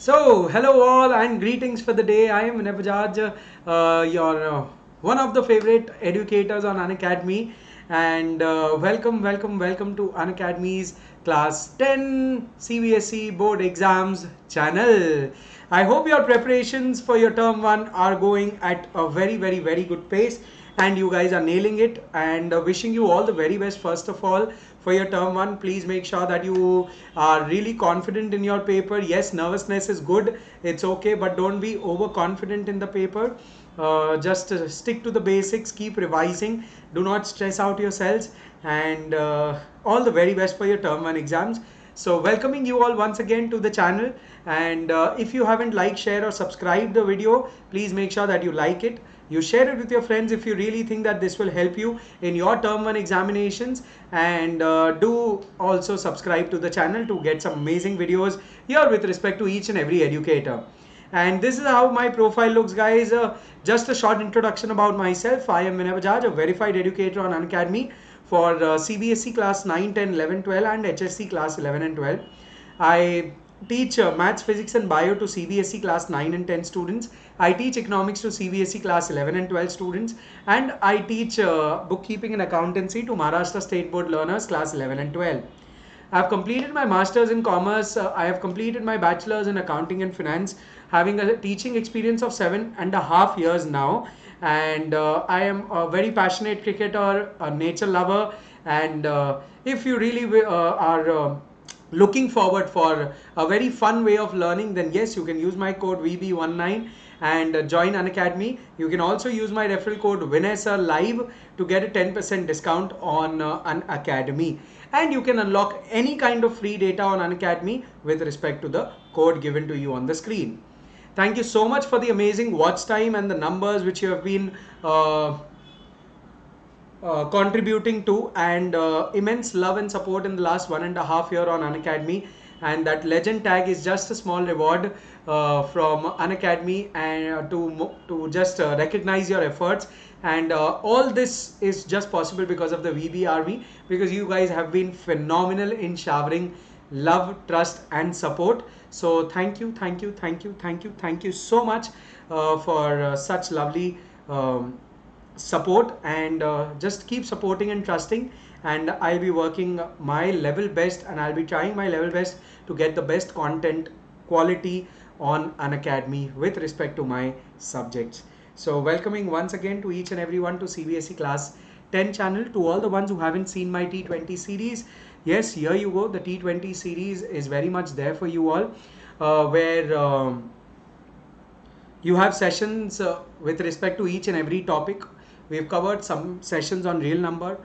So, hello all and greetings for the day. I am Vinay Bajaj, your one of the favorite educators on Unacademy, and welcome to Unacademy's Class 10 CBSE Board Exams channel. I hope your preparations for your term 1 are going at a very good pace and you guys are nailing it, and wishing you all the very best first of all for your term 1. Please make sure that you are really confident in your paper. Yes, nervousness is good, it's okay, but don't be overconfident in the paper. Just stick to the basics, keep revising, do not stress out yourselves, and all the very best for your term 1 exams. So welcoming you all once again to the channel, and if you haven't liked, share or subscribed the video, please make sure that you like it. You share it with your friends if you really think that this will help you in your term 1 examinations, and do also subscribe to the channel to get some amazing videos here with respect to each and every educator. And this is how my profile looks, guys. Just a short introduction about myself. I am Vinay Bajaj, a verified educator on Unacademy for CBSE class 9, 10, 11, 12 and HSC class 11 and 12. I teach maths, physics and bio to CBSE class 9 and 10 students. I teach economics to CBSE class 11 and 12 students. And I teach bookkeeping and accountancy to Maharashtra State Board learners class 11 and 12. I have completed my masters in commerce. I have completed my bachelor's in accounting and finance, having a teaching experience of 7.5 years now. And I am a very passionate cricketer, a nature lover. And if you really are looking forward for a very fun way of learning, then yes, you can use my code VB19 and join Unacademy. You can also use my referral code WINESSERLIVE to get a 10% discount on Unacademy. And you can unlock any kind of free data on Unacademy with respect to the code given to you on the screen. Thank you so much for the amazing watch time and the numbers which you have been contributing to, and immense love and support in the last 1.5 year on Unacademy. And that legend tag is just a small reward from Unacademy, and to just recognize your efforts. And all this is just possible because of the VB Army, because you guys have been phenomenal in showering love, trust and support. So thank you so much for such lovely support, and just keep supporting and trusting, and I'll be working my level best, and I'll be trying my level best to get the best content quality on Unacademy with respect to my subjects. So welcoming once again to each and everyone to CBSE class 10 channel. To all the ones who haven't seen my T20 series, yes, here you go. The T20 series is very much there for you all, where you have sessions with respect to each and every topic. We've covered some sessions on real number,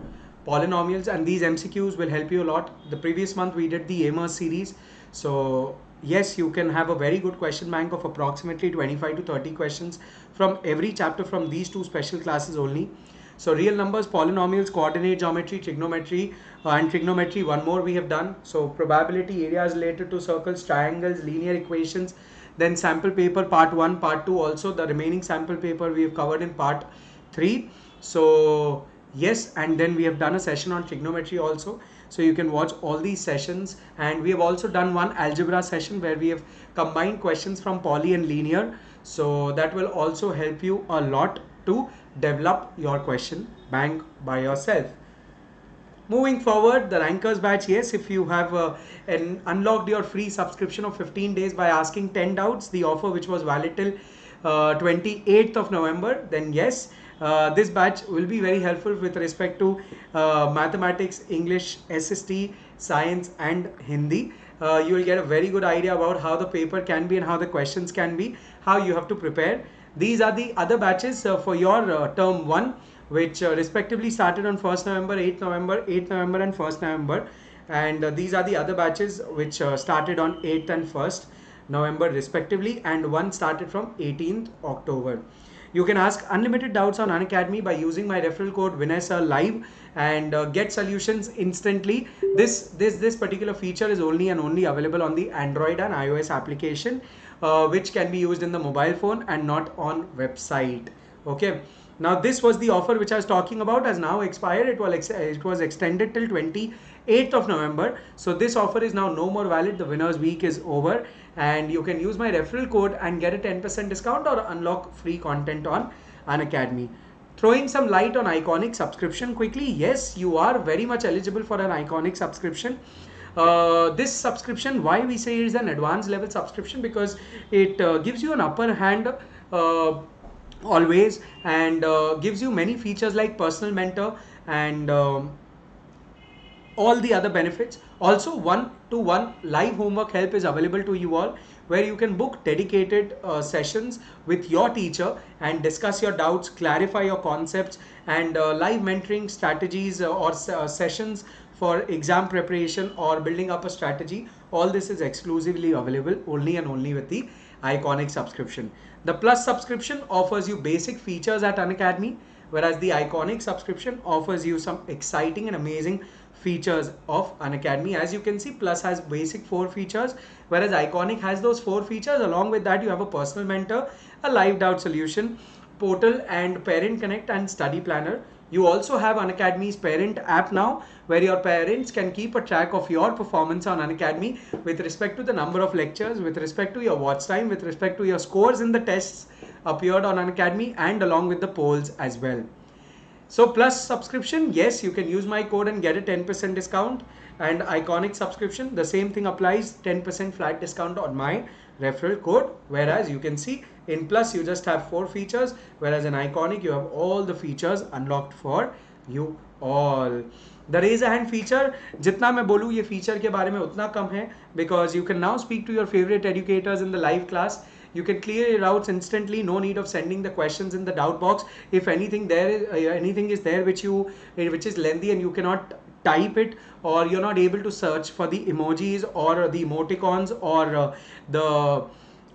polynomials, and these MCQs will help you a lot. The previous month we did the Amers series. So yes, you can have a very good question bank of approximately 25 to 30 questions from every chapter from these two special classes only. So real numbers, polynomials, coordinate geometry, trigonometry, and trigonometry one more we have done. So probability, areas related to circles, triangles, linear equations. Then sample paper part 1, part 2, also the remaining sample paper we have covered in part 3. So yes, and then we have done a session on trigonometry also. So you can watch all these sessions, and we have also done one algebra session where we have combined questions from poly and linear. So that will also help you a lot to develop your question bank by yourself. Moving forward, the Rankers batch, yes, if you have unlocked your free subscription of 15 days by asking 10 doubts, the offer which was valid till 28th of November, then yes, this batch will be very helpful with respect to mathematics, English, SST, science and Hindi. You will get a very good idea about how the paper can be and how the questions can be, how you have to prepare. These are the other batches for your term 1, which respectively started on 1st November, 8th November, 8th November and 1st November. And these are the other batches which started on 8th and 1st November respectively, and one started from 18th October. You can ask unlimited doubts on Unacademy by using my referral code WINESSERLIVE and get solutions instantly. This particular feature is only and only available on the Android and iOS application, which can be used in the mobile phone and not on website. Okay. Now this was the offer which I was talking about, has now expired. It was extended till 28th 8th of November. So this offer is now no more valid. The winners week is over, and you can use my referral code and get a 10% discount or unlock free content on Unacademy. Throwing some light on Iconic subscription quickly. Yes, you are very much eligible for an Iconic subscription. This subscription, why we say it is an advanced level subscription, because it gives you an upper hand always, and gives you many features like personal mentor and all the other benefits. Also, one-to-one live homework help is available to you all, where you can book dedicated sessions with your teacher and discuss your doubts, clarify your concepts, and live mentoring strategies or sessions for exam preparation or building up a strategy. All this is exclusively available only and only with the Iconic subscription. The Plus subscription offers you basic features at Unacademy, whereas the Iconic subscription offers you some exciting and amazing features of Unacademy. As you can see, Plus has basic 4 features, whereas Iconic has those 4 features. Along with that, you have a personal mentor, a live doubt solution, portal and parent connect, and study planner. You also have Unacademy's parent app now, where your parents can keep a track of your performance on Unacademy with respect to the number of lectures, with respect to your watch time, with respect to your scores in the tests appeared on Unacademy, and along with the polls as well. So Plus subscription, yes, you can use my code and get a 10% discount. And Iconic subscription, the same thing applies, 10% flat discount on my referral code. Whereas you can see in Plus you just have 4 features, whereas in Iconic you have all the features unlocked for you all. The raise a hand feature, जितना मैं बोलूँ ये feature के बारे में उतना कम है, because you can now speak to your favorite educators in the live class. You can clear your doubts instantly. No need of sending the questions in the doubt box. If anything anything is there which is lengthy and you cannot type it, or you're not able to search for the emojis or the emoticons or the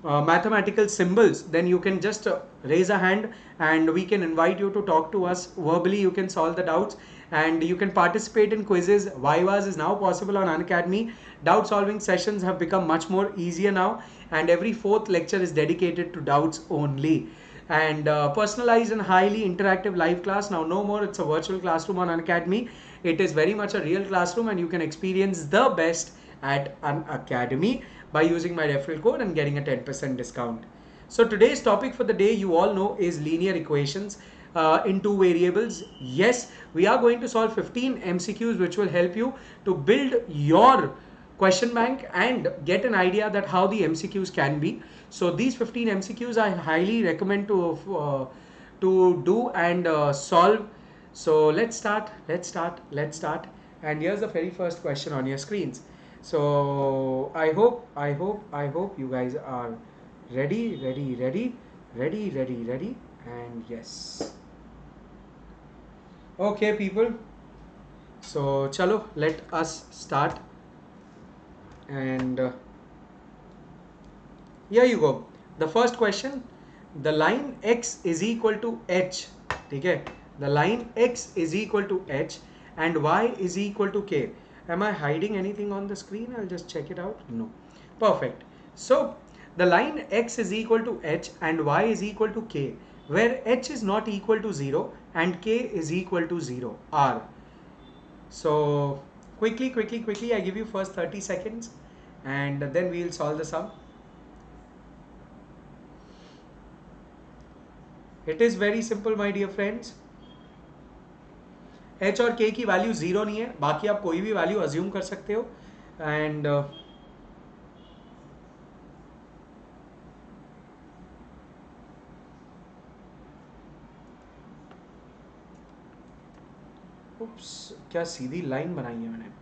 mathematical symbols, then you can just raise a hand and we can invite you to talk to us verbally. You can solve the doubts and you can participate in quizzes. Vivas is now possible on Unacademy. Doubt solving sessions have become much more easier now, and every 4th lecture is dedicated to doubts only. And personalized and highly interactive live class. Now no more it's a virtual classroom on Unacademy. It is very much a real classroom, and you can experience the best at Unacademy by using my referral code and getting a 10% discount. So today's topic for the day, you all know, is linear equations in 2 variables. Yes, we are going to solve 15 MCQs which will help you to build your question bank and get an idea that how the MCQs can be. So these 15 MCQs I highly recommend to do and solve. So let's start. And here's the very first question on your screens. So I hope you guys are ready, and yes. Okay, people. So chalo, let us start. And here you go. The first question, the line x is equal to h. Okay, the line x is equal to h and y is equal to k. Am I hiding anything on the screen? I'll just check it out. No. Perfect. So the line x is equal to h and y is equal to k, where h is not equal to 0 and k is equal to 0 r. So quickly, I give you first 30 seconds and then we'll solve the sum. It is very simple, my dear friends. h और k की value 0 नहीं है, बाकी आप कोई भी value assume कर सकते हो. एंड उप्स, क्या सीधी लाइन बनाई है मैंने.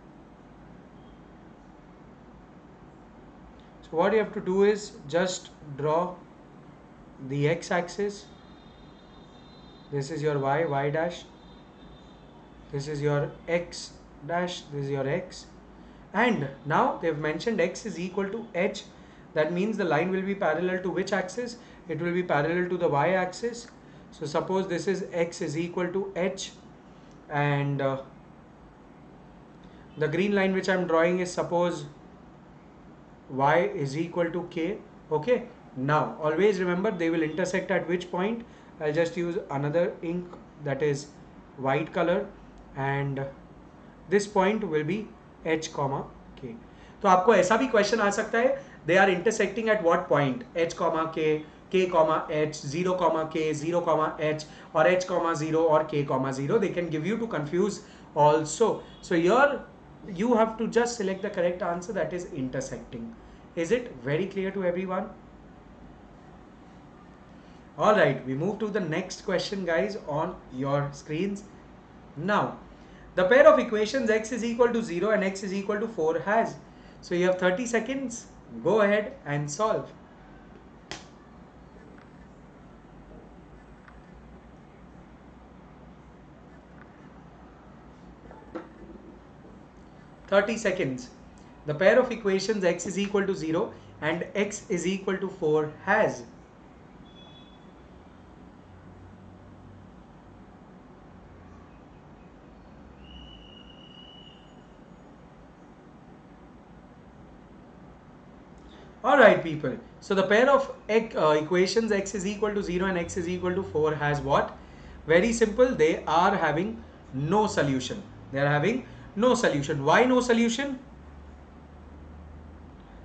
So what you have to do is just draw the x axis. This is your y dash. This is your x dash. This is your x. And now they've mentioned x is equal to h. That means the line will be parallel to which axis? It will be parallel to the y axis. So suppose this is x is equal to h, and the green line which I'm drawing is suppose y is equal to k. Okay, now always remember they will intersect at which point. I'll just use another ink that is white color, and this point will be h comma k। तो आपको ऐसा भी question आ सकता है, they are intersecting at what point, h comma k comma h, 0 comma k, 0 comma h, और h comma 0 और k comma 0. They can give you to confuse also. So here you have to just select the correct answer, that is intersecting. Is it very clear to everyone? All right, we move to the next question, guys, on your screens. Now the pair of equations x is equal to 0 and x is equal to 4 has, so you have 30 seconds, go ahead and solve. 30 seconds. The pair of equations x is equal to 0 and x is equal to 4 has. Alright people, so the pair of equations x is equal to 0 and x is equal to 4 has what? Very simple, they are having no solution. They are having no solution. Why no solution?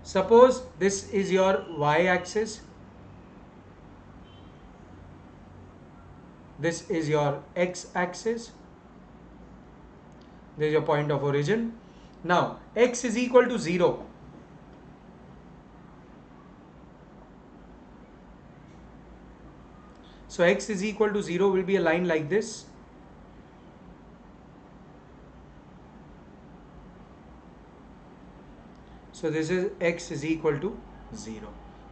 Suppose this is your y-axis, this is your x-axis, this is your point of origin. Now x is equal to 0. So x is equal to 0 will be a line like this. So this is x is equal to 0.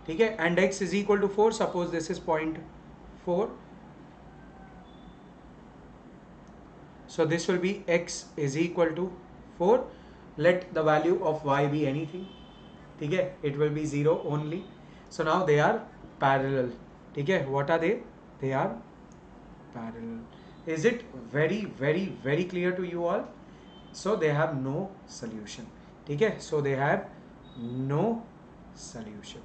Okay, and x is equal to 4. Suppose this is point 4. So this will be x is equal to 4. Let the value of y be anything. Okay, it will be 0 only. So now they are parallel. Okay, what are they? They are parallel. Is it very clear to you all? So they have no solution. Okay, so they have no solution.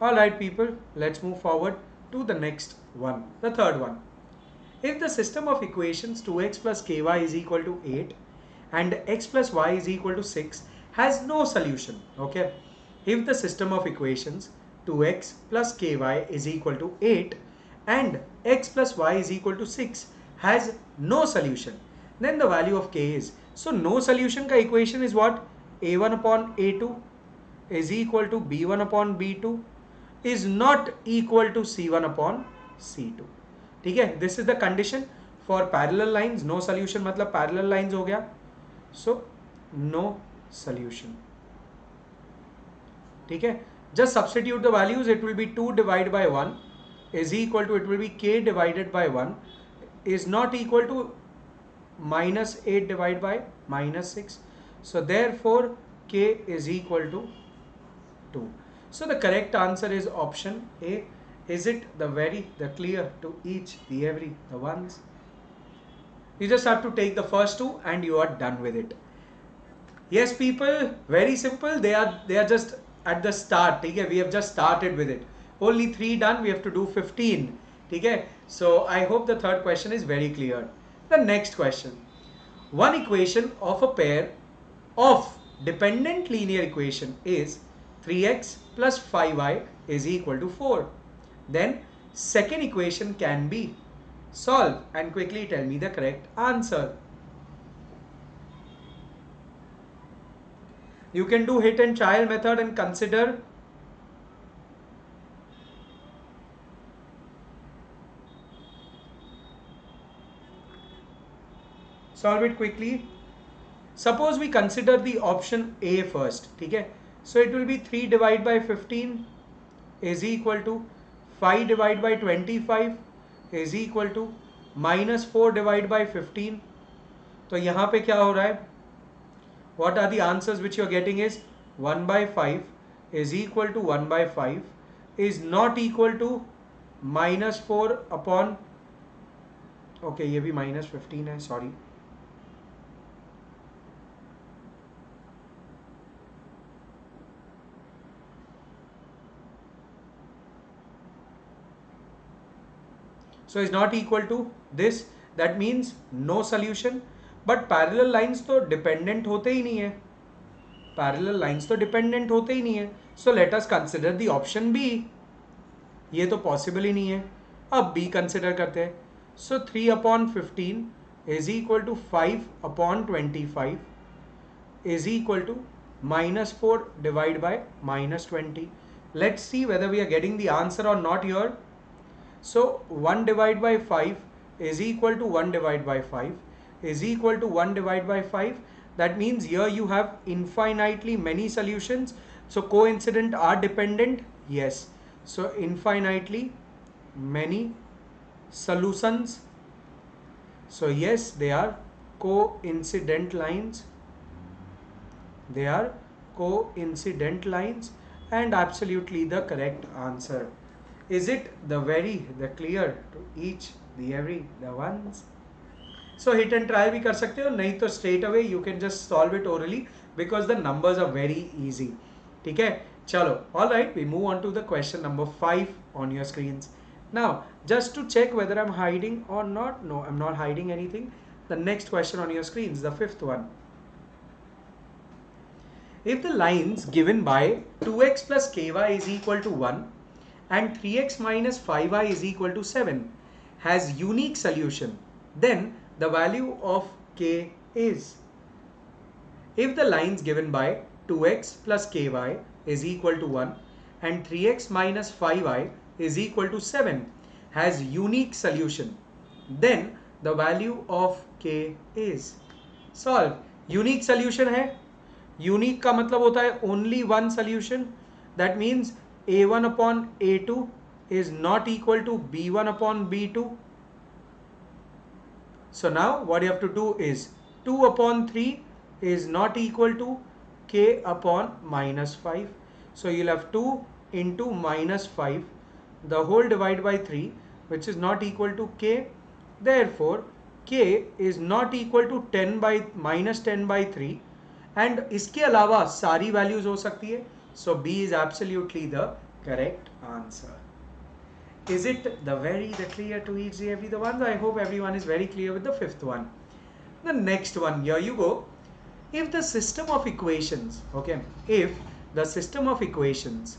Alright people, let's move forward to the next one, the third one. If the system of equations 2x plus ky is equal to 8 and x plus y is equal to 6 has no solution. Okay, if the system of equations 2x plus ky is equal to 8 and x plus y is equal to 6 has no solution, then the value of k is, so no solution ka equation is what? A1 upon A2 is equal to B1 upon B2 is not equal to C1 upon C2. ठीक है, this is the condition for parallel lines. No solution मतलब parallel lines हो गया, so no solution. ठीक है, just substitute the values. It will be 2 divided by 1 is equal to, it will be k divided by 1 is not equal to minus 8 divided by minus 6. So therefore k is equal to 2. So the correct answer is option A. Is it the clear to each, the every, the ones? You just have to take the first two and you are done with it. Yes people, very simple. They are just at the start. Okay, we have just started with it. Only 3 done, we have to do 15. Okay, so I hope the third question is very clear. The next question. One equation of a pair of dependent linear equation is 3x plus 5y is equal to 4. Then second equation can be solved and quickly tell me the correct answer. You can do hit and trial method and consider. Solve it quickly. Suppose we consider the option A first. Okay, so it will be 3 divided by 15 is equal to 5 divided by 25 is equal to minus 4 divided by 15. तो यहाँ पे क्या हो रहा है? What are the answers which you are getting is 1 by 5 is equal to 1 by 5 is not equal to minus 4 upon, okay ये भी minus 15 है, sorry. So is not equal to this, that means no solution. But parallel lines तो dependent होते ही नहीं है, parallel lines तो dependent होते ही नहीं है. So let us consider the option B. ये तो पॉसिबल ही नहीं है. अब बी कंसिडर करते हैं. So 3/15 is equal to 5/25 is equal to -4 divided by -20. Let's see whether we are getting the answer or not here. So 1 divided by 5 is equal to 1 divided by 5 is equal to 1 divided by 5. That means here you have infinitely many solutions. So coincident are dependent. Yes. So infinitely many solutions. So yes, they are coincident lines. They are coincident lines and absolutely the correct answer. Is it the clear to each the every the ones? So hit and try भी कर सकते हो, नहीं तो straight away you can just solve it orally because the numbers are very easy. ठीक है, चलो. All right, we move on to the question number 5 on your screens. Now just to check whether I'm hiding or not. No, I'm not hiding anything. The next question on your screens, the fifth one. If the lines given by 2x plus ky is equal to 1 and 3x minus 5y is equal to 7 has unique solution, then the value of k is. If the lines given by 2x plus ky is equal to 1 and 3x minus 5y is equal to 7 has unique solution, then the value of k is. Solve. Unique solution है. Unique का मतलब होता है only one solution. That means a1 upon a2 is not equal to b1 upon b2. So now what you have to do is 2 upon 3 is not equal to k upon -5. So you'll have 2 into -5 the whole divided by 3 which is not equal to k. Therefore k is not equal to 10 by -10 by 3. And इसके अलावा सारी values हो सकती है. So B is absolutely the correct answer. Is it the clear to each every the ones? I hope everyone is very clear with the fifth one. The next one, here you go. If the system of equations, okay, if the system of equations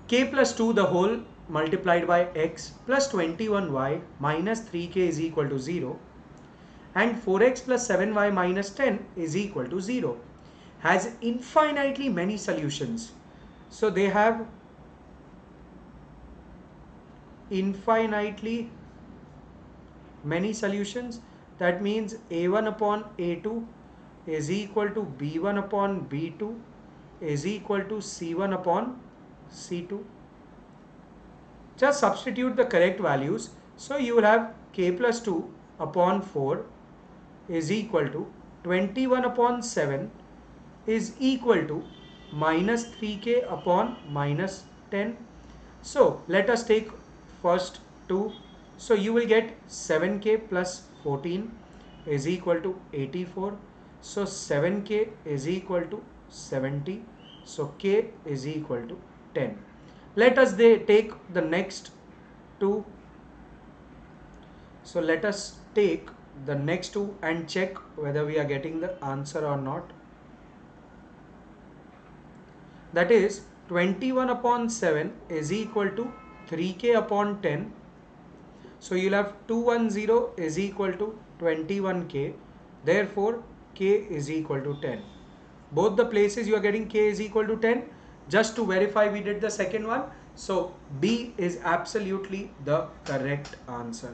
k plus 2 the whole multiplied by x plus 21y minus 3k is equal to 0 and 4x plus 7y minus 10 is equal to 0 has infinitely many solutions. So they have infinitely many solutions. That means a1 upon a2 is equal to b1 upon b2 is equal to c1 upon c2. Just substitute the correct values. So you will have k plus 2 upon 4 is equal to 21 upon 7 is equal to minus 3k upon minus 10. So let us take first 2. So you will get 7k plus 14 is equal to 84. So 7k is equal to 70. So k is equal to 10. Let us take the next 2. So let us take the next 2 and check whether we are getting the answer or not. That is 21 upon 7 is equal to 3k upon 10. So you'll have 210 is equal to 21k. Therefore k is equal to 10. Both the places you are getting k is equal to 10. Just to verify we did the second one. So B is absolutely the correct answer.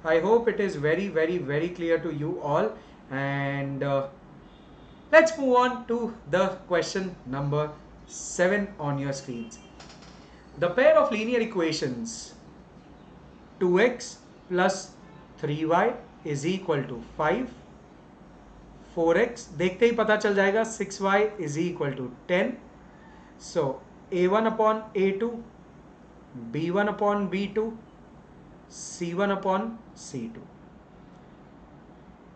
I hope it is very clear to you all. And let's move on to the question number 7 on your screens. The pair of linear equations 2x plus 3y is equal to 5. 4x देखते ही पता चल जाएगा 6y is equal to 10. So a1 upon a2, b1 upon b2, c1 upon c2.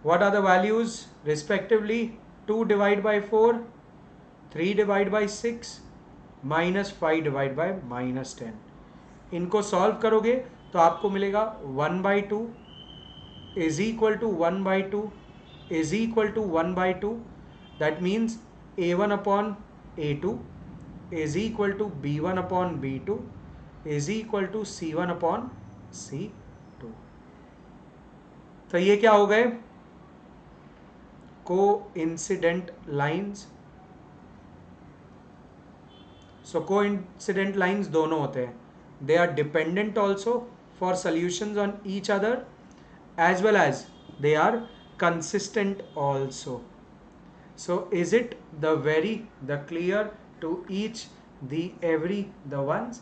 What are the values respectively? 2 divided by 4, 3 divided by 6, minus 5 divided by -10. इनको solve करोगे तो आपको मिलेगा 1/2 is equal to 1 by 2 is equal to 1 by 2. That means A1 upon A2 is equal to B1 upon B2 is equal to C1 upon C2. तो ये क्या हो गए? Coincident lines. So coincident lines दोनों होते हैं. They are dependent also for solutions on each other as well as they are consistent also. So is it the very, the clear, to each, the every, the ones?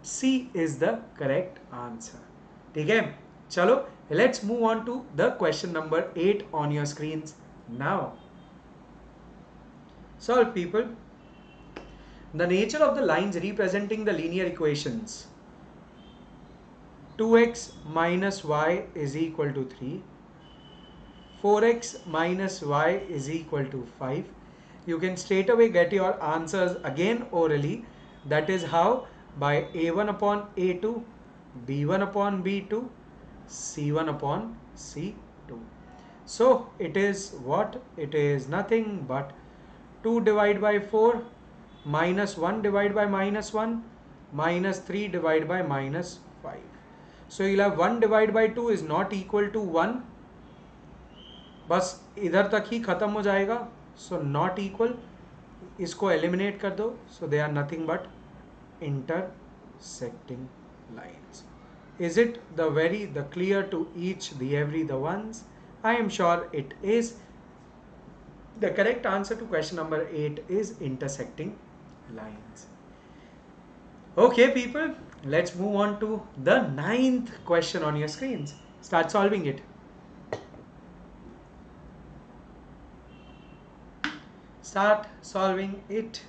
C is the correct answer. ठीक है, चलो let's move on to the question number 8 on your screens now. Solve, people. The nature of the lines representing the linear equations 2x minus y is equal to 3, 4x minus y is equal to 5. You can straight away get your answers again orally. That is how, by A1 upon A2, B1 upon B2, C1 upon C2. So it is what? It is nothing but 2 divided by 4 minus 1 divided by minus 1 minus 3 divided by minus 5. So you'll have 1 divided by 2 is not equal to 1. बस इधर तक ही खत्म हो जाएगा. So not equal, इसको eliminate कर दो. So they are nothing but intersecting lines. Is it the very, the clear, to each, the every, the ones? I am sure it is. The correct answer to question number 8 is intersecting lines. Okay, people, let's move on to the 9th question on your screens. Start solving it. Start solving it.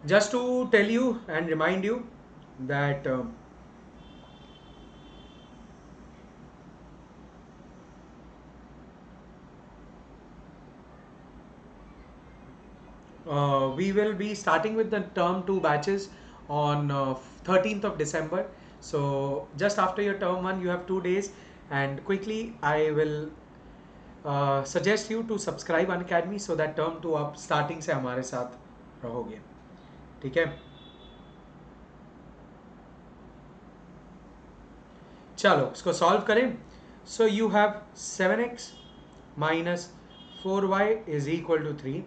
Just to tell you and remind you that we will be starting with the term 2 batches on 13th of December. So just after your term 1 you have 2 days, and quickly I will suggest you to subscribe Unacademy so that term 2 आप starting से हमारे साथ रहोगे. ठीक है, चलो इसको solve करें. So you have 7x minus 4y is equal to 3,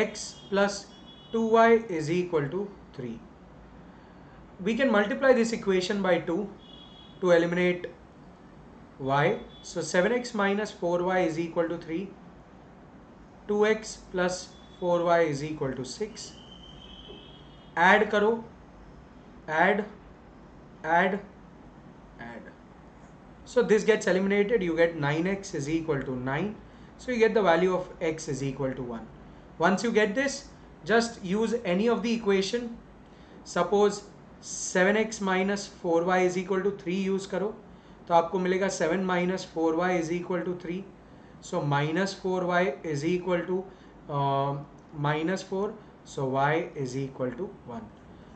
x plus 2y is equal to 3. We can multiply this equation by 2 to eliminate y. So 7x minus 4y is equal to 3, 2x plus 4y is equal to 6. Add करो, add, add, add. So this gets eliminated. You get 9x is equal to 9. So you get the value of x is equal to 1. Once you get this, just use any of the equation. Suppose 7x minus 4y is equal to 3 use करो, तो आपको मिलेगा 7 minus 4y is equal to 3. So minus 4y is equal to minus 4. So y is equal to 1.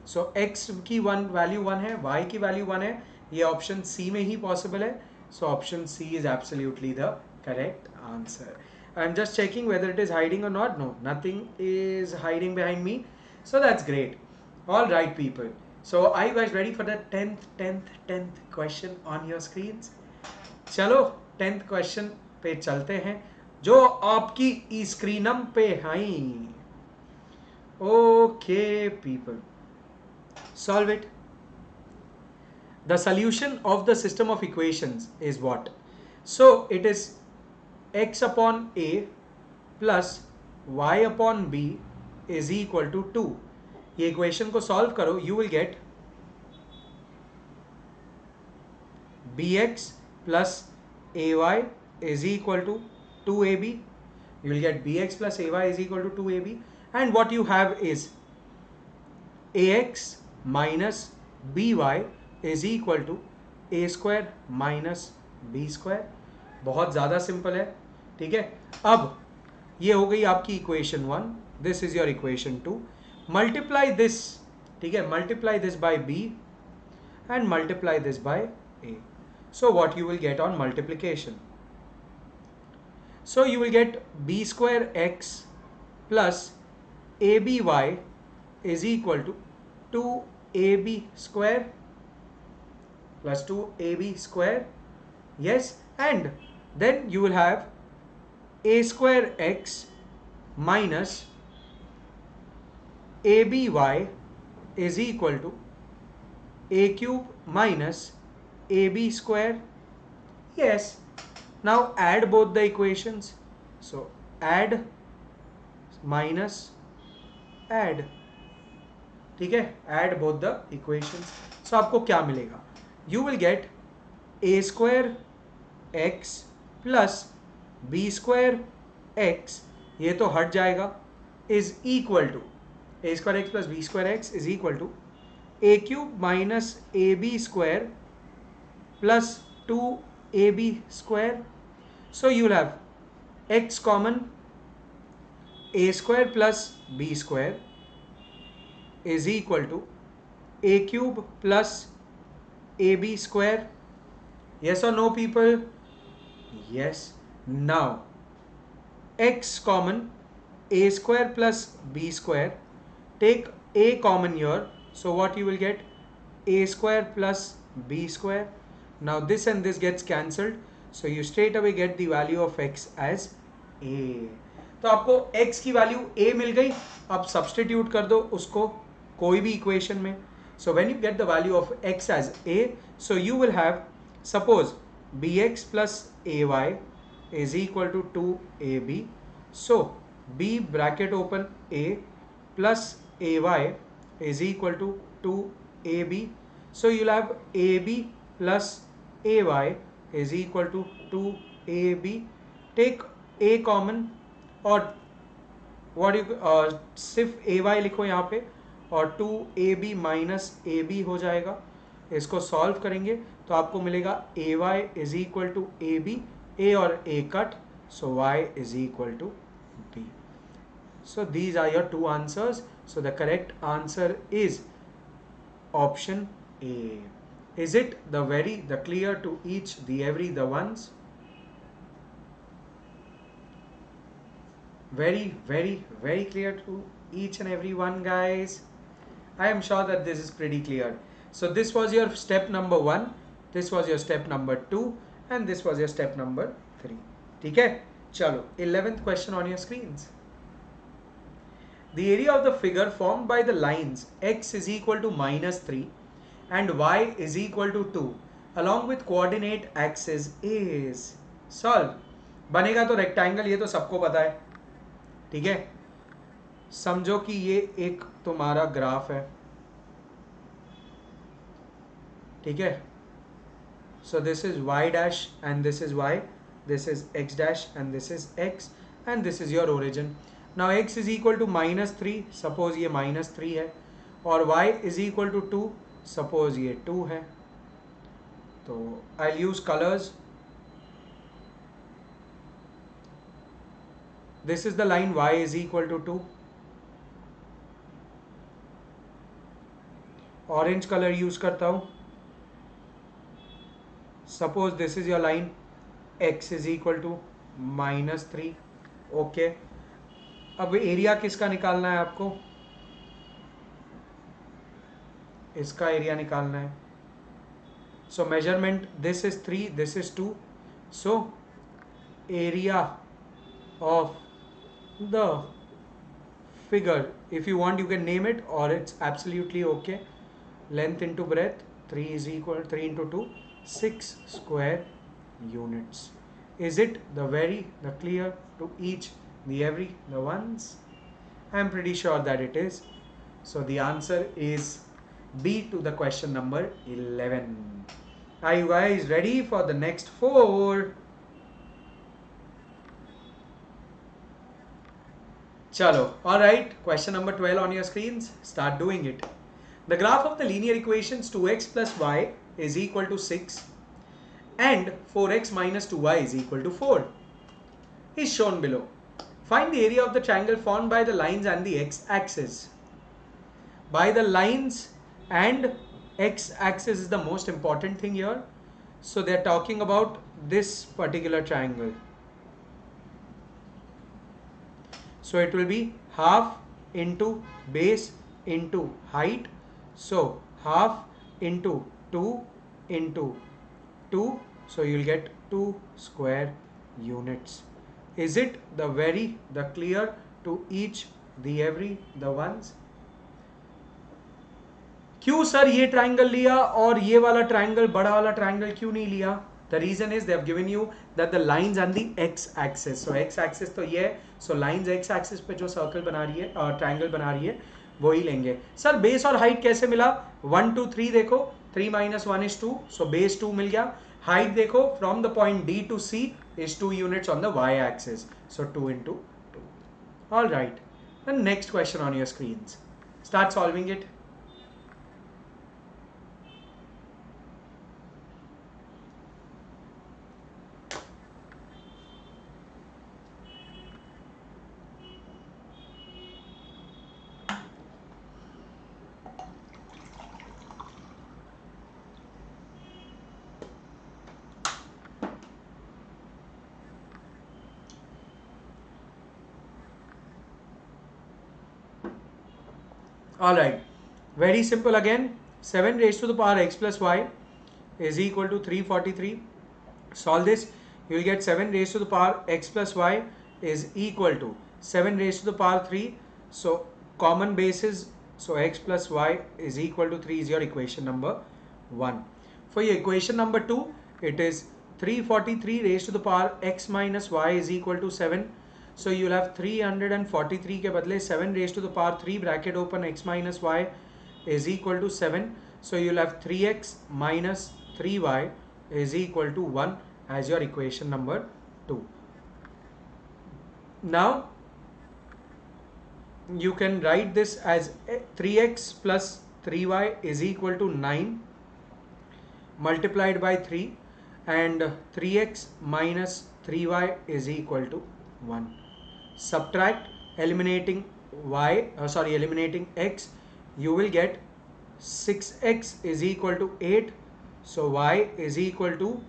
So x की value 1 है, y की value 1 है. ये option C में ही पॉसिबल है. So option C is absolutely the correct answer. I am just checking whether it is hiding or not. No, nothing is hiding behind me. So that's great. All right, people. So are you guys ready for the 10th question on your screens? चलो 10th question पे चलते हैं, जो आपकी स्क्रीनम पे हैं. Okay, people. Solve it. The solution of the system of equations is what? So it is x upon a plus y upon b is equal to 2. ये equation को solve करो, you will get bx plus ay is equal to 2ab. You will get bx plus ay is equal to 2ab, and what you have is ax minus by is equal to A square minus B square. बहुत ज़्यादा simple है, ठीक है। अब ये हो गई आपकी equation 1, this is your equation 2। Multiply this, ठीक है, multiply this by B and multiply this by a. So what you will get on multiplication? So you will get b square x plus aby is equal to 2ab square plus 2ab square. Yes, and then you will have a square x minus aby is equal to a cube minus ab square. Yes, now add both the equations. So add minus add, ठीक है, add both the equations. So आपको क्या मिलेगा? You will get a square x plus b square x, ये तो हट जाएगा, is equal to a square x plus b square x is equal to a cube minus ab square plus 2ab square. So you will have x common, a square plus b square is equal to a cube plus ab square. Yes or no, people? Yes. Now x common, a square plus b square, take a common here. So what you will get? A square plus b square. Now this and this gets cancelled, so you straight away get the value of x as a. तो आपको x की value a मिल गई, अब substitute कर दो उसको कोई भी इक्वेशन में. So when you get the value of x as a, so you will have, suppose bx plus ay is equal to 2ab. So b bracket open a plus ay is equal to 2ab. So you'll have ab plus ay is equal to 2ab. Take a common, और what you सिर्फ ay लिखो यहाँ पे, और 2ab minus ab हो जाएगा. इसको solve करेंगे तो आपको मिलेगा ay is equal to ab, a और a cut, so y is equal to b. So these are your two answers. So the correct answer is option A. Is it the clear to each, the every, the ones? Very, very, very clear to each and every one, guys. I am sure that this is pretty clear. So this was your step number 1, this was your step number 2, and this was your step number 3. ठीक है, चलो 11th question on your screens. The area of the figure formed by the lines x is equal to minus 3 and y is equal to 2 along with coordinate axis is. Solve. बनेगा तो rectangle, ये तो सबको पता है, ठीक है. समझो कि ये एक तुम्हारा ग्राफ है, ठीक है. So this is y dash and this is y, this is x dash and this is x, and this is your origin. Now x is equal to minus 3, suppose ये minus 3 है, और y is equal to 2, suppose ये 2 है. तो I'll use colors. This is the line y is equal to 2. Orange color use करता हूँ. Suppose this is your line x is equal to minus 3. Okay, अब area किसका निकालना है आपको? इसका एरिया निकालना है. So measurement, this is 3, this is 2. So area of the figure, if you want you can name it, और it's absolutely okay. Length into breadth, 3 is equal 3 into 2, 6 square units. Is it the clear to each, the every, the ones? I am pretty sure that it is. So the answer is B to the question number 11. Are you guys ready for the next 4? Chalo. Alright, question number 12 on your screens. Start doing it. The graph of the linear equations 2x plus y is equal to 6 and 4x minus 2y is equal to 4 is shown below. Find the area of the triangle formed by the lines and the x-axis. By the lines and x-axis is the most important thing here. So they are talking about this particular triangle. So it will be half into base into height. So half into 2 into 2. So you will get 2 square units. Is it the clear to each the every the ones? क्यों sir ये triangle लिया और ये वाला triangle बड़ा वाला triangle क्यों नहीं लिया? The reason is they have given you that the lines on the x-axis. So x-axis तो ये है. So lines x-axis पे जो सर्कल बना रही है ट्राइंगल बना रही है वो ही लेंगे. सर बेस और हाइट कैसे मिला? 1 2 3 देखो 3 minus 1 is 2. So base 2 मिल गया. Height देखो from the point D to C is 2 units on the y-axis. So 2 into 2. All right. The next question on your screens. Start solving it. Alright, very simple again. 7 raised to the power x plus y is equal to 343. Solve this. You will get 7 raised to the power x plus y is equal to 7 raised to the power 3. So common bases. So x plus y is equal to 3 is your equation number 1. For your equation number 2, it is 343 raised to the power x minus y is equal to 7. So you will have 343 के बदले 7 raised to the power 3 bracket open x minus y is equal to 7. So you will have 3x minus 3y is equal to 1 as your equation number 2. Now you can write this as 3x plus 3y is equal to 9 multiplied by 3 and 3x minus 3y is equal to 1. Subtract, eliminating eliminating x, you will get 6x is equal to 8. So y is equal to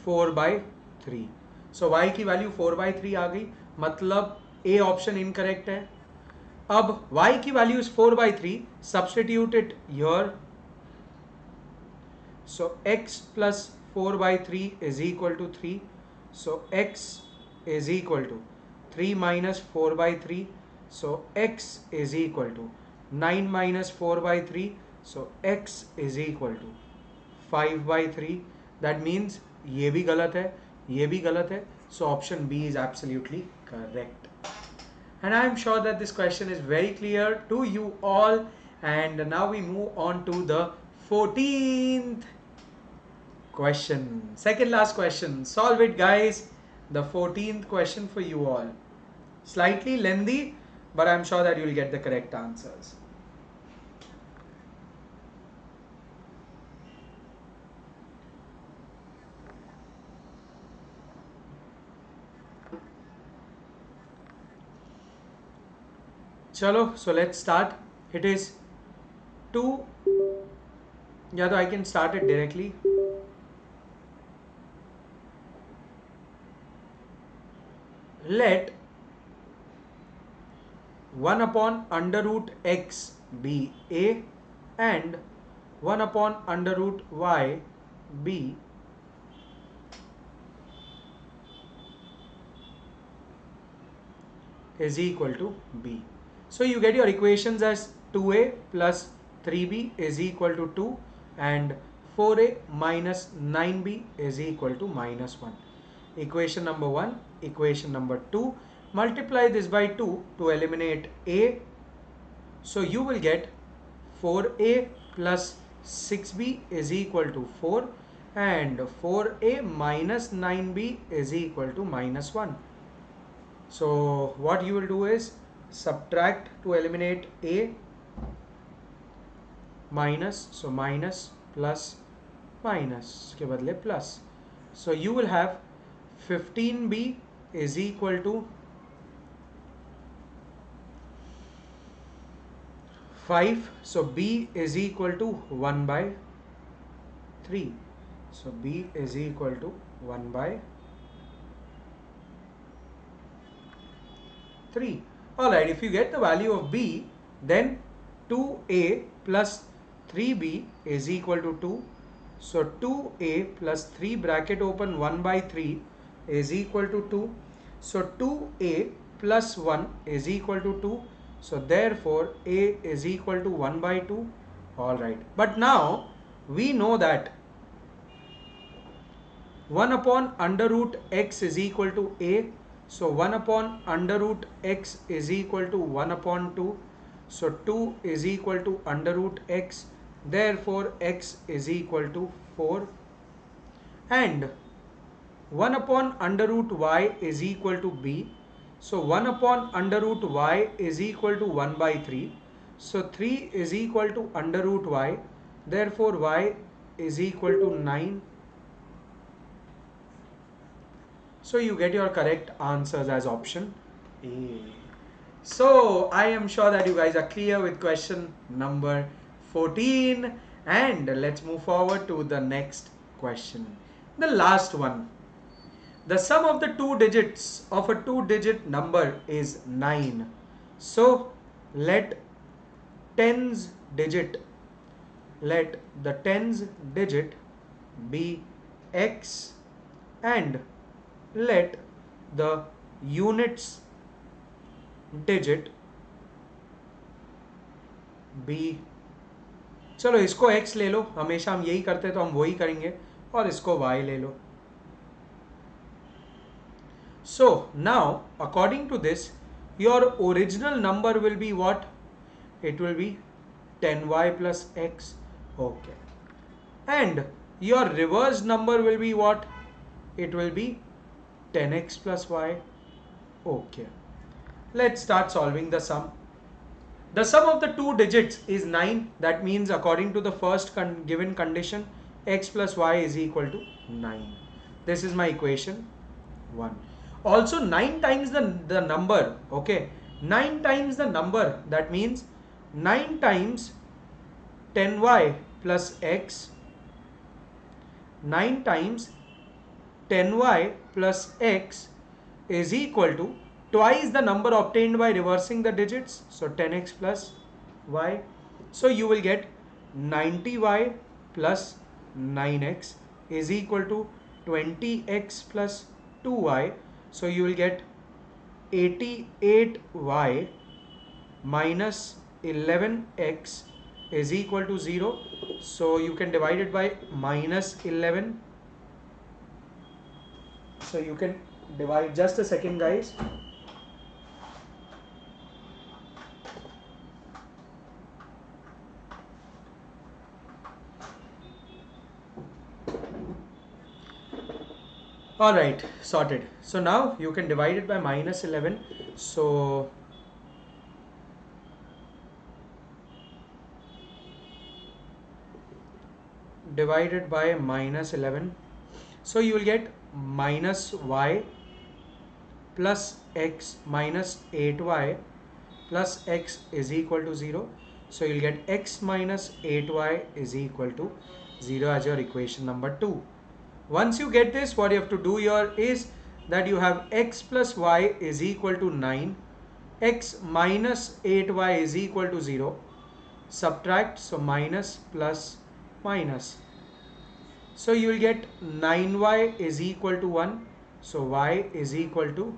4 by 3. So y की value 4 by 3 आ गई, मतलब A option incorrect है. अब y की value is 4 by 3, substitute it here. So x plus 4 by 3 is equal to 3. So x is equal to 3 minus 4 by 3. So x is equal to 9 minus 4 by 3. So x is equal to 5 by 3. That means ये भी गलत है, ये भी गलत है. So option B is absolutely correct. And I am sure that this question is very clear to you all. And now we move on to the 14th question. Second last question. Solve it, guys. The 14th question for you all. Slightly lengthy, but I'm sure that you will get the correct answers. Chalo, so let's start. It is 2. Yeah, though I can start it directly. Let 1 upon under root x be a and 1 upon under root y be is equal to b. So you get your equations as 2a plus 3b is equal to 2 and 4a minus 9b is equal to minus 1. Equation number 1, equation number 2. Multiply this by 2 to eliminate a. So you will get 4a plus 6b is equal to 4 and 4a minus 9b is equal to minus 1. So what you will do is subtract to eliminate a minus, so minus plus minus के बदले plus. So you will have 15b is equal to 5. So b is equal to 1 by 3. So b is equal to 1 by 3. Alright, if you get the value of b, then 2a plus 3b is equal to 2. So 2a plus 3 bracket open 1 by 3 is equal to 2. So 2a plus 1 is equal to 2. So therefore a is equal to 1 by 2. Alright, but now we know that 1 upon under root x is equal to a. So 1 upon under root x is equal to 1 upon 2. So 2 is equal to under root x. Therefore x is equal to 4. And 1 upon under root y is equal to b. So 1 upon under root y is equal to 1 by 3. So 3 is equal to under root y. Therefore y is equal to 9. So you get your correct answers as option A. So I am sure that you guys are clear with question number 14, and let's move forward to the next question. The last one. The sum of the two digits of a two-digit number is 9. So let the tens digit be x, and let the units digit be, चलो इसको x ले लो, हमेशा हम यही करते तो हम वही करेंगे, और इसको y ले लो. So now according to this, your original number will be what? It will be 10y plus x. Okay. And your reverse number will be what? It will be 10x plus y. Okay. Let's start solving the sum. The sum of the two digits is 9. That means according to the first given condition, x plus y is equal to 9. This is my equation 1. Also 9 times the number. Okay. 9 times the number. That means 9 times 10y plus x. 9 times 10y plus x is equal to twice the number obtained by reversing the digits. So 10x plus y. So you will get 90y plus 9x is equal to 20x plus 2y. So you will get 88y minus 11x is equal to 0. So you can divide it by minus 11. So you can divide, just a second guys. Alright, sorted. So now you can divide it by minus 11. So divided by minus 11. So you will get minus y plus x minus 8y plus x is equal to 0. So you'll get x minus 8y is equal to 0 as your equation number 2. Once you get this, what you have to do here is that you have x plus y is equal to 9, x minus 8y is equal to 0, subtract, so minus plus minus. So you will get 9y is equal to 1, so y is equal to,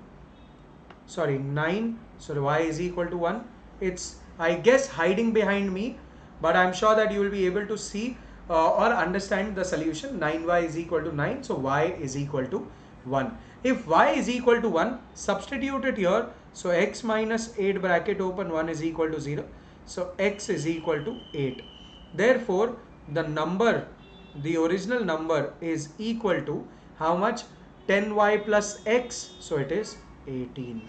9, so y is equal to 1. It's, I guess, hiding behind me, but I'm sure that you will be able to see or understand the solution. 9y is equal to 9, so y is equal to 1. If y is equal to 1, substitute it here. So x minus 8 bracket open 1 is equal to 0. So x is equal to 8. Therefore, the number, the original number is equal to how much? 10y plus x. So it is 18.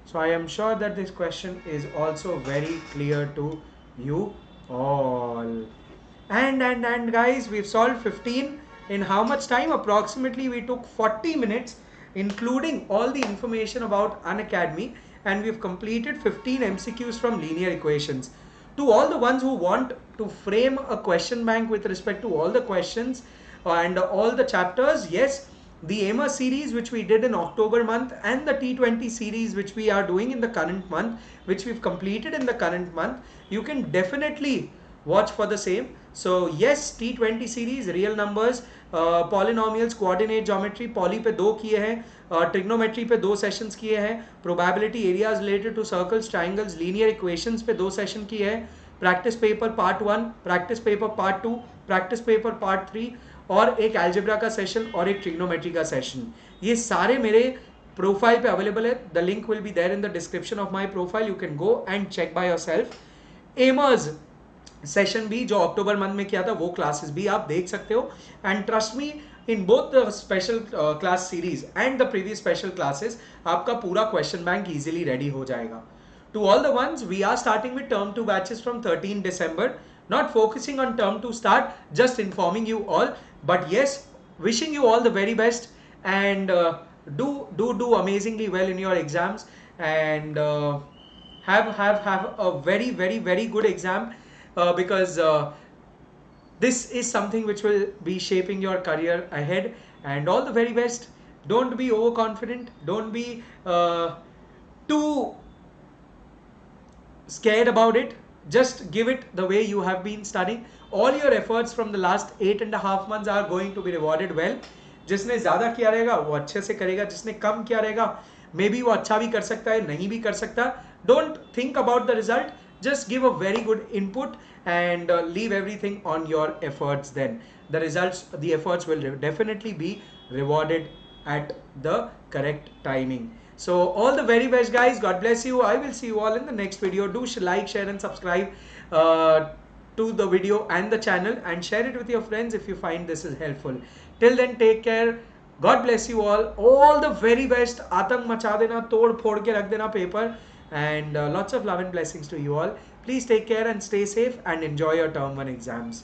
So I am sure that this question is also very clear to you all. And guys, we've solved 15 in how much time? Approximately we took 40 minutes, including all the information about Unacademy, and we've completed 15 MCQs from linear equations. To all the ones who want to frame a question bank with respect to all the questions and all the chapters, yes, the AIMA series which we did in October month and the T20 series which we are doing in the current month, which we've completed in the current month, you can definitely watch for the same. So yes, T20 series, real numbers, polynomials, coordinate geometry, poly पे दो किए हैं, trigonometry पे दो sessions किए हैं, probability areas related to circles, triangles, linear equations पे दो सेशन किए हैं, practice paper part 1, practice paper part 2, practice paper part 3 और एक एल्जेब्रा का सेशन और एक ट्रिग्नोमेट्री का सेशन, ये सारे मेरे प्रोफाइल पे अवेलेबल है. The link will be there in the description of my profile. You can go and check by yourself. एमर्स सेशन भी जो अक्टूबर मंथ में किया था वो क्लासेस भी आप देख सकते हो. And trust me, in both the special class series and the previous special classes आपका पूरा क्वेश्चन बैंक इजीली रेडी हो जाएगा. To all the ones, we are starting with term 2 batches from 13 December. Not focusing on term 2 start, just informing you all. But yes, wishing you all the very best, and do amazingly well in your exams, and have a very good exam, because this is something which will be shaping your career ahead. And all the very best. Don't be overconfident. Don't be too scared about it. Just give it the way you have been studying. All your efforts from the last 8.5 months are going to be rewarded well. जिसने ज्यादा किया रहेगा वो अच्छे से करेगा, जिसने कम किया रहेगा मे बी वो अच्छा भी कर सकता है, नहीं भी कर सकता. Don't think about the result, just give a very good input, and leave everything on your efforts. Then the results, the efforts will definitely be rewarded at the correct timing. So all the very best guys, god bless you. I will see you all in the next video. Do like, share and subscribe to the video and the channel, and share it with your friends if you find this is helpful. Till then, take care. God bless you all the very best. आतंक मचा देना, तोड़ फोड़ के रख देना paper, and lots of love and blessings to you all. Please take care and stay safe and enjoy your term 1 exams.